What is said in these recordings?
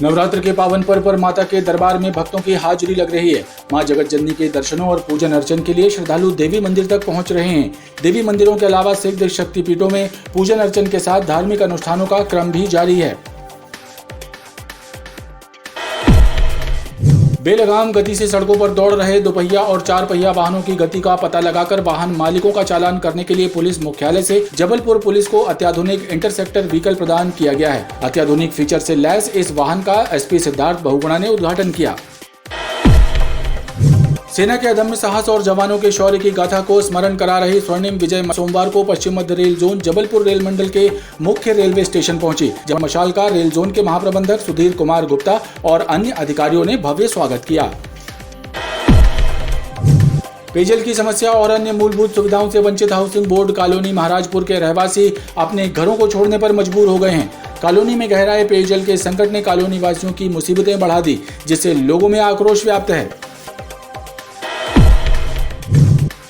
नवरात्र के पावन पर्व पर माता के दरबार में भक्तों की हाजिरी लग रही है। मां जगत जननी के दर्शनों और पूजन अर्चन के लिए श्रद्धालु देवी मंदिर तक पहुंच रहे हैं। देवी मंदिरों के अलावा सिद्ध शक्तिपीठों में पूजन अर्चन के साथ धार्मिक अनुष्ठानों का क्रम भी जारी है। बेलगाम गति से सड़कों पर दौड़ रहे दोपहिया और चार पहिया वाहनों की गति का पता लगाकर वाहन मालिकों का चालान करने के लिए पुलिस मुख्यालय से जबलपुर पुलिस को अत्याधुनिक इंटरसेप्टर व्हीकल प्रदान किया गया है। अत्याधुनिक फीचर से लैस इस वाहन का एसपी सिद्धार्थ बहुगुणा ने उद्घाटन किया। सेना के अदम्य साहस और जवानों के शौर्य की गाथा को स्मरण करा रही स्वर्णिम विजय सोमवार को पश्चिम मध्य रेल जोन जबलपुर रेल मंडल के मुख्य रेलवे स्टेशन पहुंची, जहां मशाल का रेल जोन के महाप्रबंधक सुधीर कुमार गुप्ता और अन्य अधिकारियों ने भव्य स्वागत किया। पेयजल की समस्या और अन्य मूलभूत सुविधाओं से वंचित हाउसिंग बोर्ड कॉलोनी महाराजपुर के रहवासी अपने घरों को छोड़ने पर मजबूर हो गए हैं। कॉलोनी में गहराए पेयजल के संकट ने कॉलोनी वासियों की मुसीबतें बढ़ा दी, जिससे लोगों में आक्रोश व्याप्त है।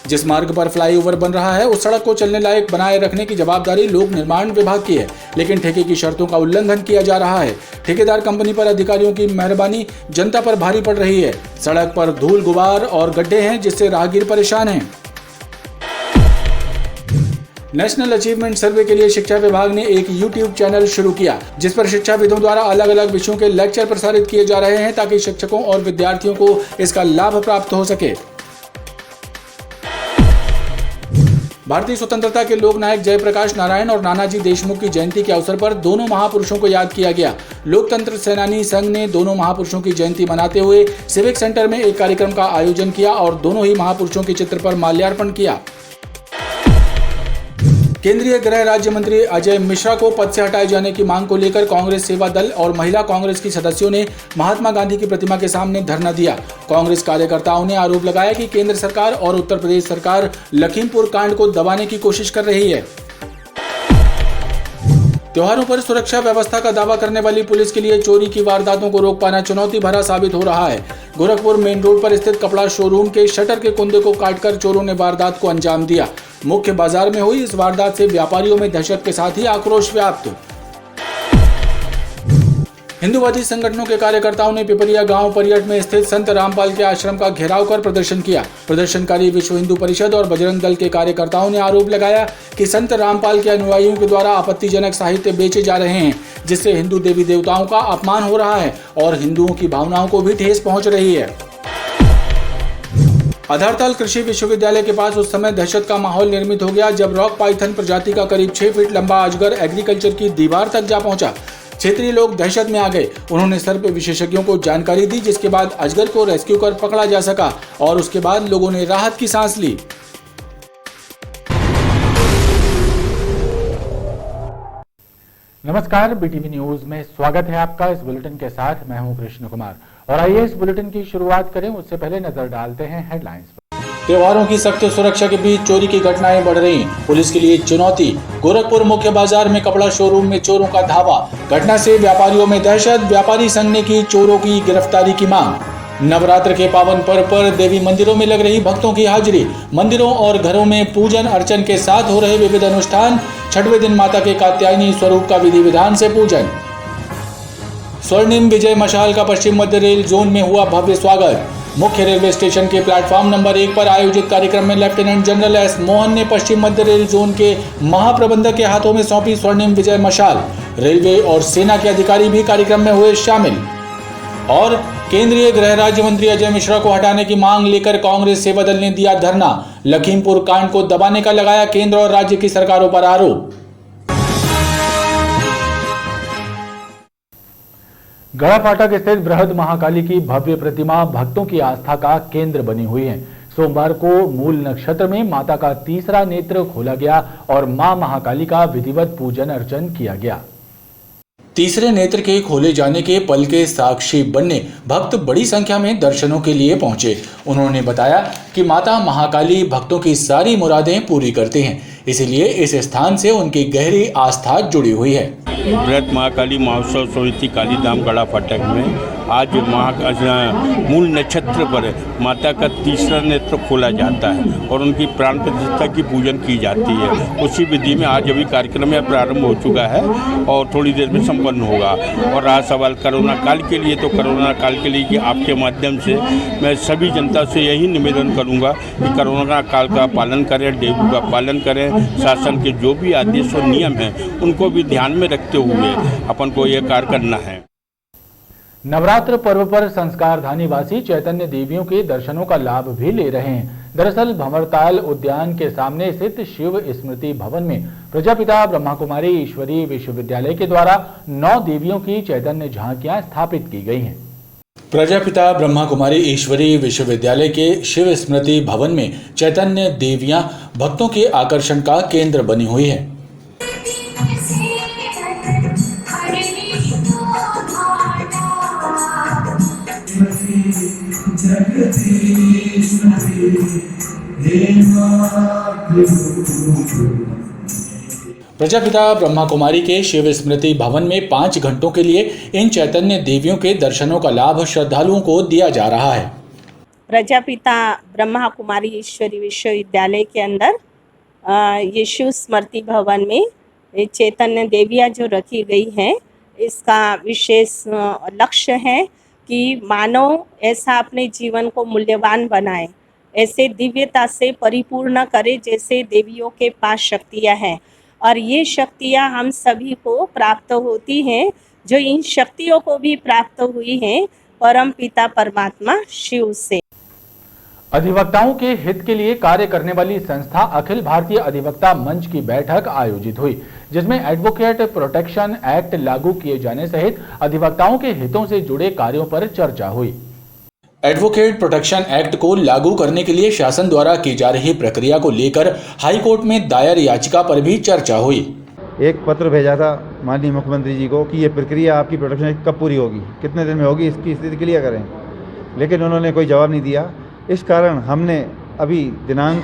जिस मार्ग पर फ्लाईओवर बन रहा है उस सड़क को चलने लायक बनाए रखने की जवाबदारी लोक निर्माण विभाग की है, लेकिन ठेके की शर्तों का उल्लंघन किया जा रहा है। ठेकेदार कंपनी पर अधिकारियों की मेहरबानी जनता पर भारी पड़ रही है। सड़क पर धूल गुबार और गड्ढे हैं, जिससे राहगीर परेशान हैं। नेशनल अचीवमेंट सर्वे के लिए शिक्षा विभाग ने एक यूट्यूब चैनल शुरू किया, जिस पर शिक्षाविदों द्वारा अलग अलग विषयों के लेक्चर प्रसारित किए जा रहे हैं, ताकि शिक्षकों और विद्यार्थियों को इसका लाभ प्राप्त हो सके। भारतीय स्वतंत्रता के लोक नायक जयप्रकाश नारायण और नानाजी देशमुख की जयंती के अवसर पर दोनों महापुरुषों को याद किया गया। लोकतंत्र सेनानी संघ ने दोनों महापुरुषों की जयंती मनाते हुए सिविक सेंटर में एक कार्यक्रम का आयोजन किया और दोनों ही महापुरुषों के चित्र पर माल्यार्पण किया। केंद्रीय गृह राज्य मंत्री अजय मिश्रा को पद से हटाए जाने की मांग को लेकर कांग्रेस सेवा दल और महिला कांग्रेस की सदस्यों ने महात्मा गांधी की प्रतिमा के सामने धरना दिया। कांग्रेस कार्यकर्ताओं ने आरोप लगाया कि केंद्र सरकार और उत्तर प्रदेश सरकार लखीमपुर कांड को दबाने की कोशिश कर रही है। त्योहारों पर सुरक्षा व्यवस्था का दावा करने वाली पुलिस के लिए चोरी की वारदातों को रोक पाना चुनौती भरा साबित हो रहा है। गोरखपुर मेन रोड पर स्थित कपड़ा शोरूम के शटर के कुंदे को काटकर चोरों ने वारदात को अंजाम दिया। मुख्य बाजार में हुई इस वारदात से व्यापारियों में दहशत के साथ ही आक्रोश व्याप्त। हिंदूवादी संगठनों के कार्यकर्ताओं ने पिपरिया गांव परियट में स्थित संत रामपाल के आश्रम का घेराव कर प्रदर्शन किया। प्रदर्शनकारी विश्व हिंदू परिषद और बजरंग दल के कार्यकर्ताओं ने आरोप लगाया कि संत रामपाल के अनुयायियों के द्वारा आपत्तिजनक साहित्य बेचे जा रहे हैं, जिससे हिंदू देवी देवताओं का अपमान हो रहा है और हिंदुओं की भावनाओं को भी ठेस पहुंच रही है। आधारताल कृषि विश्वविद्यालय के पास उस समय दहशत का माहौल निर्मित हो गया जब रॉक पाइथन प्रजाति का करीब 6 फीट लंबा अजगर एग्रीकल्चर की दीवार तक जा पहुंचा। क्षेत्रीय लोग दहशत में आ गए। उन्होंने सर्प विशेषज्ञों को जानकारी दी, जिसके बाद अजगर को रेस्क्यू कर पकड़ा जा सका और उसके बाद लोगों ने राहत की सांस ली। नमस्कार, बीटीवी न्यूज में स्वागत है आपका। इस बुलेटिन के साथ मैं हूं कृष्ण कुमार और आइए इस बुलेटिन की शुरुआत करें। उससे पहले नजर डालते हैं हेडलाइंस पर। त्योहारों की सख्त सुरक्षा के बीच चोरी की घटनाएं बढ़ रही, पुलिस के लिए चुनौती। गोरखपुर मुख्य बाजार में कपड़ा शोरूम में चोरों का धावा, घटना से व्यापारियों में दहशत। व्यापारी संघ ने की चोरों की गिरफ्तारी की मांग। नवरात्र के पावन पर्व पर देवी मंदिरों में लग रही भक्तों की हाजिरी। मंदिरों और घरों में पूजन अर्चन के साथ हो रहे विविध अनुष्ठान। छठवें दिन माता के कात्यायनी स्वरूप का विधि विधान से पूजन। स्वर्णिम विजय मशाल का पश्चिम मध्य रेल जोन में हुआ भव्य स्वागत। मुख्य रेलवे स्टेशन के प्लेटफॉर्म नंबर 1 पर आयोजित कार्यक्रम में लेफ्टिनेंट जनरल एस मोहन ने पश्चिम मध्य रेल जोन के महाप्रबंधक के हाथों में सौंपी स्वर्णिम विजय मशाल। रेलवे और सेना के अधिकारी भी कार्यक्रम में हुए शामिल। और केंद्रीय गृह राज्य मंत्री अजय मिश्रा को हटाने की मांग लेकर कांग्रेस सेवा दल ने दिया धरना। लखीमपुर कांड को दबाने का लगाया केंद्र और राज्य की सरकारों पर आरोप। गड़ा फाटक स्थित बृहद महाकाली की भव्य प्रतिमा भक्तों की आस्था का केंद्र बनी हुई है। सोमवार को मूल नक्षत्र में माता का तीसरा नेत्र खोला गया और मां महाकाली का विधिवत पूजन अर्चन किया गया। तीसरे नेत्र के खोले जाने के पल के साक्षी बनने भक्त बड़ी संख्या में दर्शनों के लिए पहुंचे। उन्होंने बताया कि माता महाकाली भक्तों की सारी मुरादें पूरी करती हैं, इसलिए इस स्थान से उनकी गहरी आस्था जुड़ी हुई है। बृहद महाकाली महोत्सव समिति कालीधाम गढ़ा फाटक में आज मूल नक्षत्र पर माता का तीसरा नेत्र खोला जाता है और उनकी प्राण प्रतिष्ठा की पूजन की जाती है। उसी विधि में आज अभी कार्यक्रम में प्रारंभ हो चुका है और थोड़ी देर में संपन्न होगा। और रहा सवाल कोरोना काल के लिए, तो कोरोना काल के लिए कि आपके माध्यम से मैं सभी जनता से यही निवेदन करूंगा कि कोरोना काल का पालन करें, डेंगू का पालन करें, शासन के जो भी आदेश और नियम हैं उनको भी ध्यान में रखते हुए अपन को यह कार्य करना है। नवरात्र पर्व पर संस्कारधानी वासी चैतन्य देवियों के दर्शनों का लाभ भी ले रहे हैं। दरअसल भंवरताल उद्यान के सामने स्थित शिव स्मृति भवन में प्रजापिता ब्रह्मा कुमारी ईश्वरीय विश्वविद्यालय के द्वारा 9 देवियों की चैतन्य झांकियां स्थापित की गई हैं। प्रजापिता ब्रह्मा कुमारी ईश्वरीय विश्वविद्यालय के शिव स्मृति भवन में चैतन्य देवियां भक्तों के आकर्षण का केंद्र बनी हुई है। प्रजापिता ब्रह्मा कुमारी के शिव स्मृति भवन में 5 घंटों के लिए इन चैतन्य देवियों के दर्शनों का लाभ श्रद्धालुओं को दिया जा रहा है। प्रजापिता ब्रह्मा कुमारी ईश्वरी विश्वविद्यालय के अंदर ये शिव स्मृति भवन में ये चैतन्य देवियाँ जो रखी गई हैं, इसका विशेष लक्ष्य है कि मानव ऐसा अपने जीवन को मूल्यवान बनाए, ऐसे दिव्यता से परिपूर्ण करे जैसे देवियों के पास शक्तियाँ हैं। और ये शक्तियाँ हम सभी को प्राप्त होती हैं, जो इन शक्तियों को भी प्राप्त हुई हैं परम पिता परमात्मा शिव से। अधिवक्ताओं के हित के लिए कार्य करने वाली संस्था अखिल भारतीय अधिवक्ता मंच की बैठक आयोजित हुई, जिसमें एडवोकेट प्रोटेक्शन एक्ट लागू किए जाने सहित अधिवक्ताओं के हितों से जुड़े कार्यों पर चर्चा हुई। एडवोकेट प्रोटेक्शन एक्ट को लागू करने के लिए शासन द्वारा की जा रही प्रक्रिया को लेकर हाई कोर्ट में दायर याचिका पर भी चर्चा हुई। एक पत्र भेजा था माननीय मुख्यमंत्री जी को कि ये प्रक्रिया आपकी प्रोटेक्शन एक्ट कब पूरी होगी, कितने दिन में होगी, इसकी स्थिति क्लियर करें, लेकिन उन्होंने कोई जवाब नहीं दिया। इस कारण हमने अभी दिनांक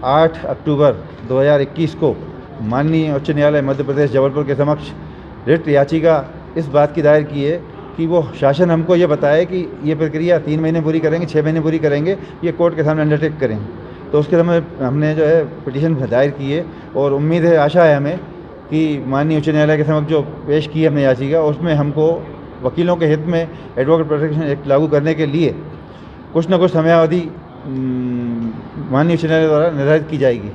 8 अक्टूबर 2021 को माननीय उच्च न्यायालय मध्य प्रदेश जबलपुर के समक्ष रिट याचिका इस बात की दायर की है कि वो शासन हमको ये बताए कि ये प्रक्रिया 3 महीने पूरी करेंगे, 6 महीने पूरी करेंगे, ये कोर्ट के सामने अंडरटेक करें। तो उसके समय हमने जो है पिटीशन दायर की है और उम्मीद है, आशा है हमें कि माननीय उच्च न्यायालय के समक्ष जो पेश की हमने याचिका, उसमें हमको वकीलों के हित में एडवोकेट प्रोटेक्शन एक्ट लागू करने के लिए कुछ न कुछ समयावधि माननीय उच्च न्यायालय द्वारा निर्धारित की जाएगी।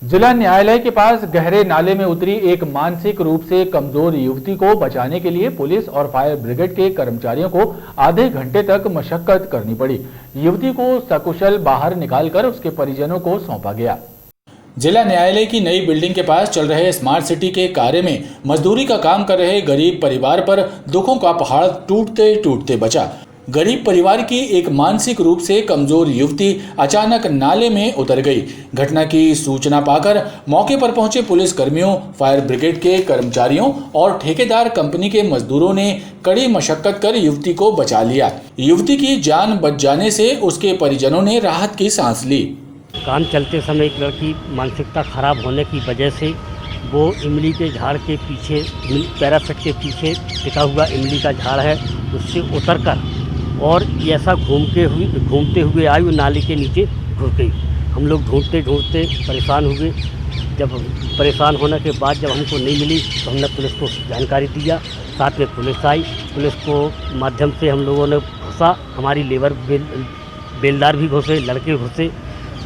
जिला न्यायालय के पास गहरे नाले में उतरी एक मानसिक रूप से कमजोर युवती को बचाने के लिए पुलिस और फायर ब्रिगेड के कर्मचारियों को आधे घंटे तक मशक्कत करनी पड़ी। युवती को सकुशल बाहर निकालकर उसके परिजनों को सौंपा गया। जिला न्यायालय की नई बिल्डिंग के पास चल रहे स्मार्ट सिटी के कार्य में मजदूरी का काम कर रहे गरीब परिवार पर दुखों का पहाड़ टूटते टूटते बचा। गरीब परिवार की एक मानसिक रूप से कमजोर युवती अचानक नाले में उतर गई। घटना की सूचना पाकर मौके पर पहुंचे पुलिस कर्मियों, फायर ब्रिगेड के कर्मचारियों और ठेकेदार कंपनी के मजदूरों ने कड़ी मशक्कत कर युवती को बचा लिया। युवती की जान बच जाने से उसके परिजनों ने राहत की सांस ली। काम चलते समय एक लड़की मानसिकता खराब होने की वजह से वो इमली के झाड़ के पीछे, पैराफिट के पीछे टिका हुआ इमली का झाड़ है, उससे उतरकर और ऐसा घूमते हुए आई, वो नाली के नीचे घुस गई। हम लोग ढूंढते ढूंढते परेशान हुए। जब परेशान होने के बाद जब हमको नहीं मिली तो हमने पुलिस को जानकारी दिया। साथ में पुलिस आई, पुलिस को माध्यम से हम लोगों ने घुसा, हमारी लेबर बेलदार भी घुसे, लड़के घुसे।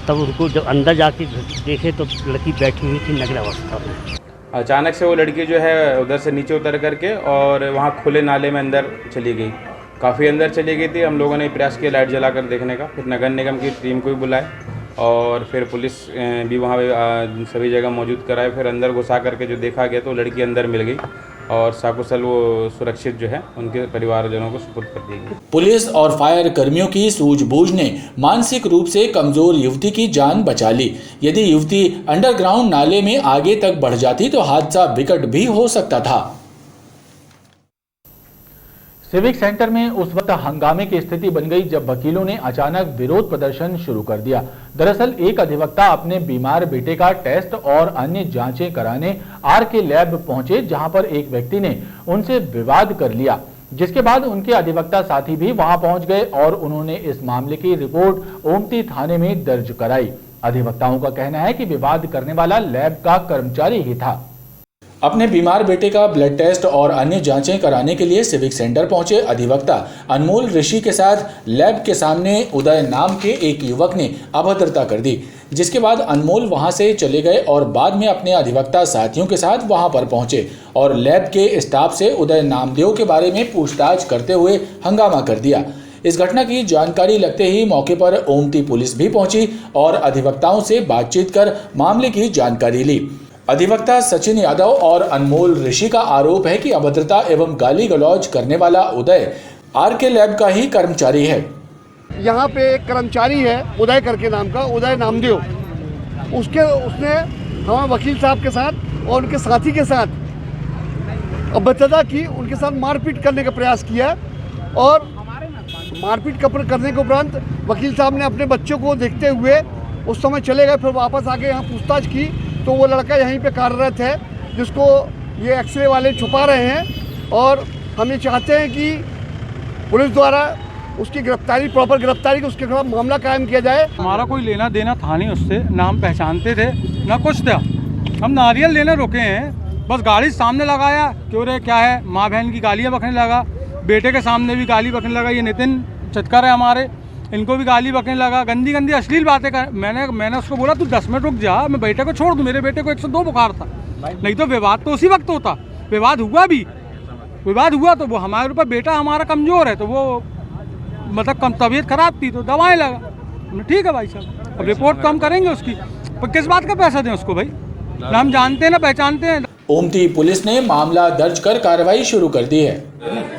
तब उनको जब अंदर जाके देखे तो लड़की बैठी हुई थी नग्न अवस्था में। अचानक से वो लड़की जो है उधर से नीचे उतर करके और वहाँ खुले नाले में अंदर चली गई। काफ़ी अंदर चली गई थी। हम लोगों ने प्रयास किया लाइट जलाकर देखने का, फिर नगर निगम की टीम को भी बुलाए और फिर पुलिस भी वहाँ सभी जगह मौजूद कराए। फिर अंदर घुसा करके जो देखा गया तो लड़की अंदर मिल गई और सकुशल वो सुरक्षित जो है उनके परिवारजनों को सुपुर्द कर दी गई। पुलिस और फायर कर्मियों की सूझबूझ ने मानसिक रूप से कमजोर युवती की जान बचा ली। यदि युवती अंडरग्राउंड नाले में आगे तक बढ़ जाती तो हादसा विकट भी हो सकता था। सिविक सेंटर में उस वक्त हंगामे की स्थिति बन गई जब वकीलों ने अचानक विरोध प्रदर्शन शुरू कर दिया। दरअसल एक अधिवक्ता अपने बीमार बेटे का टेस्ट और अन्य जांचें कराने आरके लैब पहुंचे, जहां पर एक व्यक्ति ने उनसे विवाद कर लिया, जिसके बाद उनके अधिवक्ता साथी भी वहां पहुंच गए और उन्होंने इस मामले की रिपोर्ट ओमती थाने में दर्ज कराई। अधिवक्ताओं का कहना है कि विवाद करने वाला लैब का कर्मचारी ही था। अपने बीमार बेटे का ब्लड टेस्ट और अन्य जांचें कराने के लिए सिविक सेंटर पहुंचे अधिवक्ता अनमोल ऋषि के साथ लैब के सामने उदय नाम के एक युवक ने अभद्रता कर दी, जिसके बाद अनमोल वहां से चले गए और बाद में अपने अधिवक्ता साथियों के साथ वहां पर पहुंचे और लैब के स्टाफ से उदय नामदेव के बारे में पूछताछ करते हुए हंगामा कर दिया। इस घटना की जानकारी लगते ही मौके पर ओमती पुलिस भी पहुंची और अधिवक्ताओं से बातचीत कर मामले की जानकारी ली। अधिवक्ता सचिन यादव और अनमोल ऋषि का आरोप है कि अभद्रता एवं गाली गलौज करने वाला उदय आरके लैब का ही कर्मचारी है। यहाँ पे एक कर्मचारी है उदय करके नाम का, उदय नामदेव, उसने हमारे वकील साहब के साथ और उनके साथी के साथ अभद्रता की, उनके साथ मारपीट करने का प्रयास किया और मारपीट करने के उपरांत वकील साहब ने अपने बच्चों को देखते हुए उस समय चले गए। फिर वापस आके यहाँ पूछताछ की तो वो लड़का यहीं पे कार्यरत है, जिसको ये एक्सरे वाले छुपा रहे हैं और हम ये चाहते हैं कि पुलिस द्वारा उसकी गिरफ्तारी, प्रॉपर गिरफ्तारी, उसके खिलाफ मामला कायम किया जाए। हमारा कोई लेना देना था नहीं उससे, ना हम पहचानते थे ना कुछ था। हम नारियल लेने रुके हैं, बस गाड़ी सामने लगाया, क्यों रे क्या है, माँ बहन की गालियाँ बकने लगा, बेटे के सामने भी गाली बकने लगा। ये नितिन चटकर है हमारे, इनको भी गाली बकने लगा, गंदी गंदी अश्लील बातें कर। मैंने उसको बोला तू 10 मिनट रुक जा, मैं बेटे को छोड़ दूँ, मेरे बेटे को 102 बुखार था, नहीं तो विवाद तो उसी वक्त होता। विवाद हुआ तो वो हमारे ऊपर, बेटा हमारा कमज़ोर है तो वो मतलब कम तबीयत खराब थी तो दवाएं लगा। ठीक है भाई साहब, अब रिपोर्ट तो हम करेंगे उसकी, पर किस बात का पैसा दें उसको भाई, ना हम जानते हैं ना पहचानते हैं। ओमती पुलिस ने मामला दर्ज कर कार्रवाई शुरू कर दी है।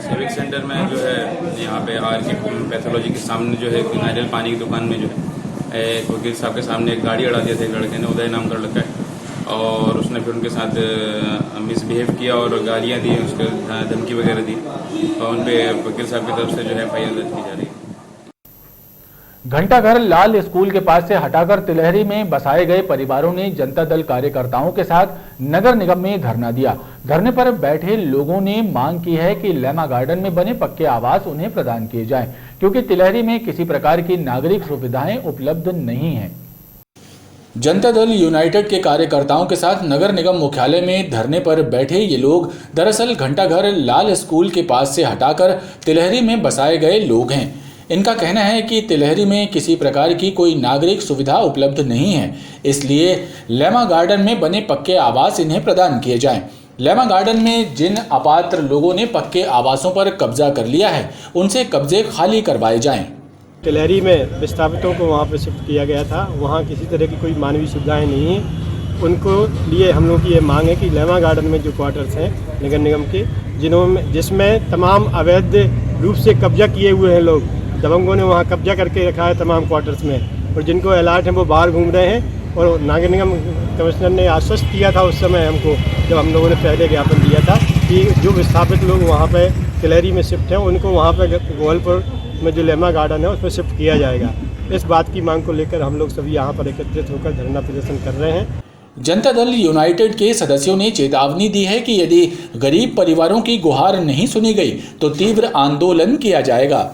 सिविक सेंटर में जो है यहाँ पे आरके पैथोलॉजी के सामने जो है नारियल पानी की दुकान में जो है एक वकील साहब के सामने एक गाड़ी अड़ा दिया था एक लड़के ने, उदय नाम का लड़का है, और उसने फिर उनके साथ मिसबिहेव किया और गालियाँ दी, उसको धमकी वगैरह दी और उन पर वकील साहब की तरफ से जो है एफआईआर दर्ज की जा रही है। घंटाघर लाल स्कूल के पास से हटाकर तिलहरी में बसाए गए परिवारों ने जनता दल कार्यकर्ताओं के साथ नगर निगम में धरना दिया। धरने पर बैठे लोगों ने मांग की है कि लेमा गार्डन में बने पक्के आवास उन्हें प्रदान किए जाएं, क्योंकि तिलहरी में किसी प्रकार की नागरिक सुविधाएं उपलब्ध नहीं हैं। जनता दल यूनाइटेड के कार्यकर्ताओं के साथ नगर निगम मुख्यालय में धरने पर बैठे ये लोग दरअसल घंटाघर लाल स्कूल के पास से हटाकर तिलहरी में बसाए गए लोग हैं। इनका कहना है कि तिलहरी में किसी प्रकार की कोई नागरिक सुविधा उपलब्ध नहीं है, इसलिए लेमा गार्डन में बने पक्के आवास इन्हें प्रदान किए जाएं। लेमा गार्डन में जिन अपात्र लोगों ने पक्के आवासों पर कब्जा कर लिया है, उनसे कब्जे खाली करवाए जाएं। तिलहरी में विस्थापितों को वहाँ पर शिफ्ट किया गया था, वहाँ किसी तरह की कोई मानवीय सुविधाएँ नहीं हैं। उनको लिए हम लोग की ये मांग है कि लेमा गार्डन में जो क्वार्टर्स हैं नगर निगम के, जिसमें तमाम अवैध रूप से कब्जा किए हुए हैं लोग, दबंगों ने वहाँ कब्जा करके रखा है तमाम क्वार्टर्स में, और जिनको अलर्ट हैं वो बाहर घूम रहे हैं। और नगर निगम कमिश्नर ने आश्वस्त किया था उस समय हमको, जब हम लोगों ने पहले ज्ञापन दिया था कि जो विस्थापित लोग वहाँ पे तिलहरी में शिफ्ट हैं उनको वहाँ पे गोवलपुर में जो लेमा गार्डन है उस पर शिफ्ट किया जाएगा। इस बात की मांग को लेकर हम लोग सभी यहाँ पर एकत्रित होकर धरना प्रदर्शन कर रहे हैं। जनता दल यूनाइटेड के सदस्यों ने चेतावनी दी है कि यदि गरीब परिवारों की गुहार नहीं सुनी गई तो तीव्र आंदोलन किया जाएगा।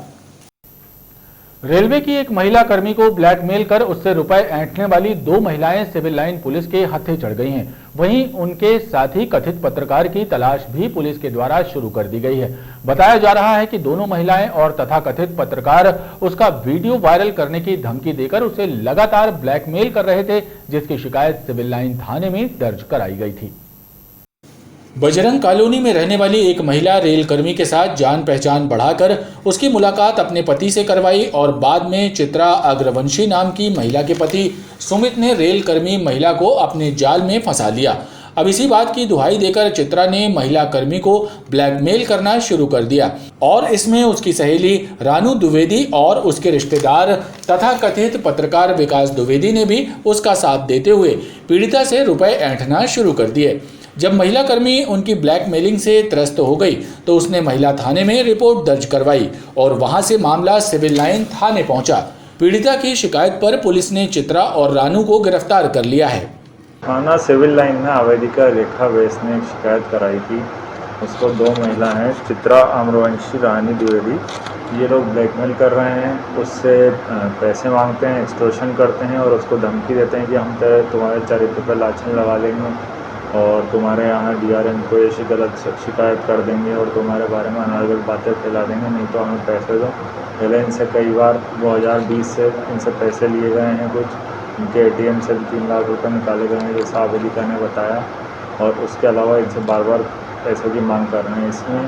रेलवे की एक महिला कर्मी को ब्लैकमेल कर उससे रुपए ऐंठने वाली 2 महिलाएं सिविल लाइन पुलिस के हत्थे चढ़ गई हैं। वहीं उनके साथी कथित पत्रकार की तलाश भी पुलिस के द्वारा शुरू कर दी गई है। बताया जा रहा है कि दोनों महिलाएं और तथाकथित पत्रकार उसका वीडियो वायरल करने की धमकी देकर उसे लगातार ब्लैकमेल कर रहे थे, जिसकी शिकायत सिविल लाइन थाने में दर्ज कराई गई थी। बजरंग कॉलोनी में रहने वाली एक महिला रेलकर्मी के साथ जान पहचान बढ़ाकर उसकी मुलाकात अपने पति से करवाई और बाद में चित्रा अग्रवंशी नाम की महिला के पति सुमित ने रेलकर्मी महिला को अपने जाल में फंसा लिया। अब इसी बात की दुहाई देकर चित्रा ने महिला कर्मी को ब्लैकमेल करना शुरू कर दिया और इसमें उसकी सहेली रानू द्विवेदी और उसके रिश्तेदार तथा कथित पत्रकार विकास द्विवेदी ने भी उसका साथ देते हुए पीड़िता से रुपए ऐंठना शुरू कर दिए। जब महिला कर्मी उनकी ब्लैकमेलिंग से त्रस्त हो गई तो उसने महिला थाने में रिपोर्ट दर्ज करवाई और वहां से मामला सिविल लाइन थाने पहुंचा। पीड़िता की शिकायत पर पुलिस ने चित्रा और रानू को गिरफ्तार कर लिया है। थाना सिविल लाइन में आवेदिका रेखा वैस ने एक शिकायत कराई थी। उसको दो महिला हैं, चित्रा आम्रवंशी, रानी द्विवेदी। ये लोग ब्लैकमेल कर रहे हैं, उससे पैसे मांगते हैं, एक्सटॉर्शन करते हैं और उसको धमकी देते हैं कि हम तुम्हारे चरित्र पर लाछन लगा लेंगे और तुम्हारे यहाँ DRM को ऐसी गलत शिकायत कर देंगे और तुम्हारे बारे में अनावश्यक बातें फैला देंगे, नहीं तो हमें पैसे दो। पहले इनसे कई बार 2020 से इनसे पैसे लिए गए हैं, कुछ इनके ATM से 3 लाख रुपए निकाले गए हैं, जैसा आवेदिका ने बताया। और उसके अलावा इनसे बार बार पैसों की मांग कर रहे हैं। इसमें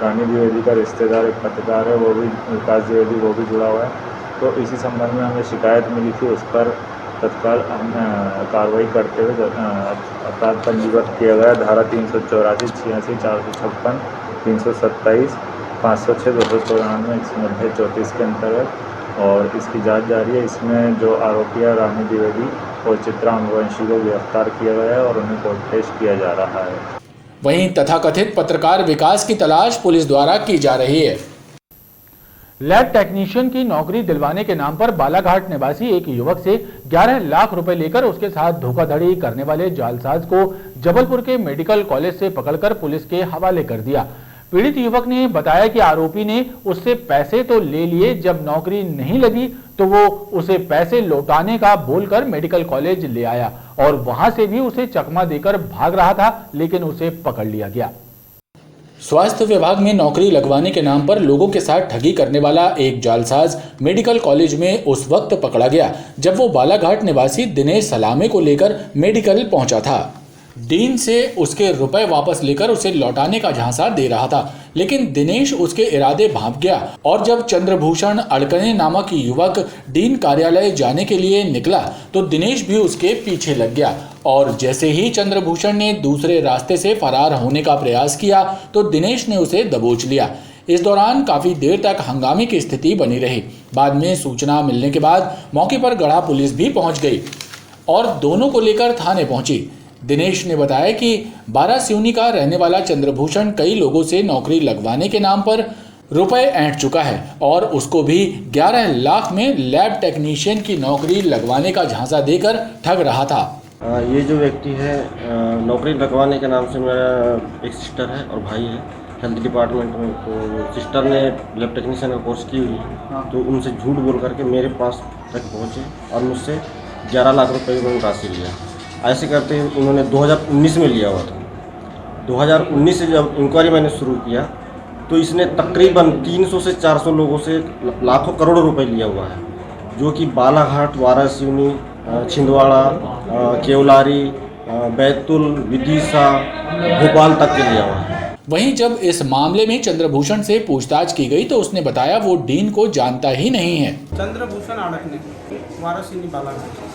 रानी द्विवेदी का रिश्तेदार एक पत्रकार है, वो भी विकास द्विवेदी, वो भी जुड़ा हुआ है। तो इसी संबंध में हमें शिकायत मिली थी, उस पर तत्काल हम कार्रवाई करते हुए अपराध पंजीबद्ध किया गया। धारा 384, 86, 456, 327, 506, 294, 190, 34 के अंतर्गत और इसकी जांच जारी है। इसमें जो आरोपी है रानी द्विवेदी और चित्रा आम्रवंशी को गिरफ्तार किया गया है और उन्हें कोर्ट पेश किया जा रहा है। वहीं तथाकथित पत्रकार विकास की तलाश पुलिस द्वारा की जा रही है। लैब टेक्नीशियन की नौकरी दिलवाने के नाम पर बालाघाट निवासी एक युवक से 11 लाख रुपए लेकर उसके साथ धोखाधड़ी करने वाले जालसाज को जबलपुर के मेडिकल कॉलेज से पकड़कर पुलिस के हवाले कर दिया। पीड़ित युवक ने बताया कि आरोपी ने उससे पैसे तो ले लिए, जब नौकरी नहीं लगी तो वो उसे पैसे लौटाने का बोलकर मेडिकल कॉलेज ले आया और वहां से भी उसे चकमा देकर भाग रहा था, लेकिन उसे पकड़ लिया गया। स्वास्थ्य विभाग में नौकरी लगवाने के नाम पर लोगों के साथ ठगी करने वाला एक जालसाज मेडिकल कॉलेज में उस वक्त पकड़ा गया जब वो बालाघाट निवासी दिनेश सलामे को लेकर मेडिकल पहुंचा था। डीन से उसके रुपए वापस लेकर उसे लौटाने का झांसा दे रहा था, लेकिन दिनेश उसके इरादे भांप गया और जब चंद्रभूषण अड़कने नामक युवक डीन कार्यालय जाने के लिए निकला तो दिनेश भी उसके पीछे लग गया और जैसे ही चंद्रभूषण ने दूसरे रास्ते से फरार होने का प्रयास किया तो दिनेश ने उसे दबोच लिया। इस दौरान काफी देर तक हंगामे की स्थिति बनी रही। बाद में सूचना मिलने के बाद मौके पर गढ़ा पुलिस भी पहुंच गई और दोनों को लेकर थाने पहुंची। दिनेश ने बताया कि 12 सिवनी का रहने वाला चंद्रभूषण कई लोगों से नौकरी लगवाने के नाम पर रुपए ऐंठ चुका है और उसको भी 11 लाख में लैब टेक्नीशियन की नौकरी लगवाने का झांसा देकर ठग रहा था। ये जो व्यक्ति है नौकरी लगवाने के नाम से मेरा एक सिस्टर है और भाई है हेल्थ डिपार्टमेंट में। तो सिस्टर ने लैब टेक्नीशियन का कोर्स की हुई है, तो उनसे झूठ बोल करके मेरे पास तक पहुँचे और मुझसे 11 लाख रुपए की राशि लिया। ऐसे करते उन्होंने 2019 में लिया हुआ था। 2019 से जब इंक्वायरी मैंने शुरू किया तो इसने तकरीबन 300 से 400 लोगों से लाखों करोड़ों रुपए लिया हुआ है, जो कि बालाघाट, वारासिवनी, छिंदवाड़ा, केवलारी, बैतूल, विदिशा, भोपाल तक के लिया हुआ है। वहीं जब इस मामले में चंद्रभूषण से पूछताछ की गई तो उसने बताया वो डीन को जानता ही नहीं है। चंद्रभूषण अड़कने वारासिवनी बालाघाट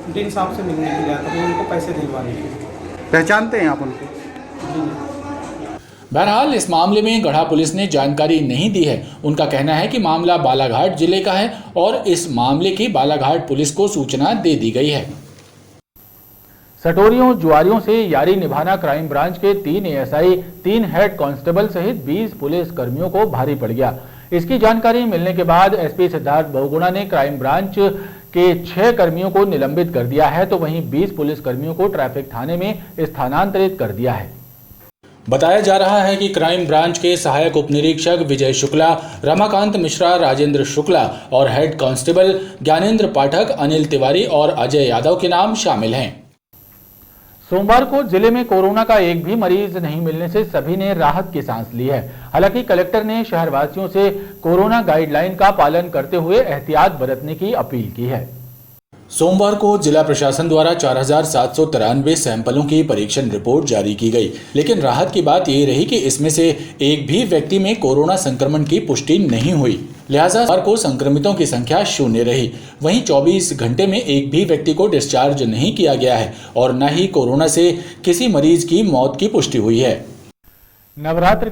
डीन साहब से मिलने के लिए आया था, तो उनको पैसे दिलवाने के लिए। पहचानते हैं आप उनको? बहरहाल इस मामले में गढ़ा पुलिस ने जानकारी नहीं दी है। उनका कहना है कि मामला बालाघाट जिले का है और इस मामले की बालाघाट पुलिस को सूचना दे दी गई है। सटोरियों जुआरियों से यारी निभाना क्राइम ब्रांच के 3 ASI, 3 हेड कांस्टेबल सहित 20 पुलिस कर्मियों को भारी पड़ गया। इसकी जानकारी मिलने के बाद SP सिद्धार्थ बहुगुणा ने क्राइम ब्रांच के 6 कर्मियों को निलंबित कर दिया है, तो वहीं 20 पुलिस कर्मियों को ट्रैफिक थाने में स्थानांतरित कर दिया है। बताया जा रहा है कि क्राइम ब्रांच के सहायक उप निरीक्षक विजय शुक्ला, रमाकांत मिश्रा, राजेंद्र शुक्ला और हेड कांस्टेबल ज्ञानेंद्र पाठक, अनिल तिवारी और अजय यादव के नाम शामिल हैं। सोमवार को जिले में कोरोना का एक भी मरीज नहीं मिलने से सभी ने राहत की सांस ली है। हालांकि कलेक्टर ने शहरवासियों से कोरोना गाइडलाइन का पालन करते हुए एहतियात बरतने की अपील की है। सोमवार को जिला प्रशासन द्वारा 4793 सैंपलों की परीक्षण रिपोर्ट जारी की गई, लेकिन राहत की बात ये रही कि इसमें से एक भी व्यक्ति में कोरोना संक्रमण की पुष्टि नहीं हुई। लिहाजा सोमवार को संक्रमितों की संख्या 0 रही। वहीं 24 घंटे में एक भी व्यक्ति को डिस्चार्ज नहीं किया गया है और न ही कोरोना से किसी मरीज की मौत की पुष्टि हुई है। नवरात्र